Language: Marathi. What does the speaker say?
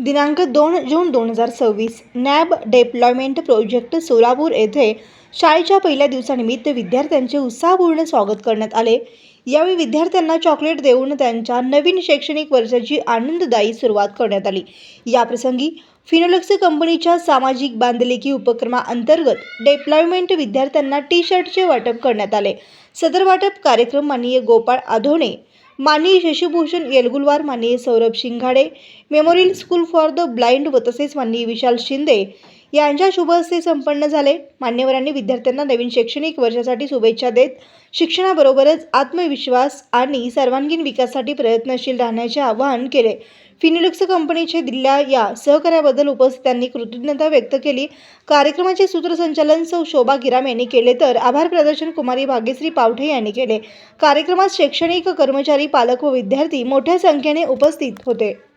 दिनांक 2 जून 2026 नॅब डिप्लॉयमेंट प्रोजेक्ट सोलापूर येथे शाळेच्या पहिल्या दिवसानिमित्त विद्यार्थ्यांचे उत्साहपूर्ण स्वागत करण्यात आले। यावेळी विद्यार्थ्यांना चॉकलेट देऊन त्यांच्या नवीन शैक्षणिक वर्षाची आनंददायी सुरुवात करण्यात आली। याप्रसंगी फिनोलेक्स कंपनीच्या सामाजिक बांधिलकी उपक्रमाअंतर्गत डिप्लॉयमेंट विद्यार्थ्यांना टी-शर्टचे वाटप करण्यात आले। सदर वाटप कार्यक्रम माननीय गोपाळ आधोणे, माननीय शशिभूषण येलगुलवार, माननीय Saurabh Shingade, memorial school for the blind व तसेच माननीय विशाल शिंदे यांच्या शुभ हस्ते संपन्न झाले। मान्यवरांनी विद्यार्थ्यांना नवीन शैक्षणिक वर्षासाठी शुभेच्छा देत शिक्षणाबरोबरच आत्मविश्वास आणि सर्वांगीण विकासासाठी प्रयत्नशील राहण्याचे आवाहन केले। फिनोलेक्स कंपनीचे दिलेल्या या सहकार्याबद्दल उपस्थितांनी कृतज्ञता व्यक्त केली। कार्यक्रमाचे सूत्रसंचालन सौ शोभा गिराम यांनी केले तर आभार प्रदर्शन कुमारी भाग्यश्री पावठे यांनी केले। कार्यक्रमात शैक्षणिक कर्मचारी, पालक व विद्यार्थी मोठ्या संख्येने उपस्थित होते।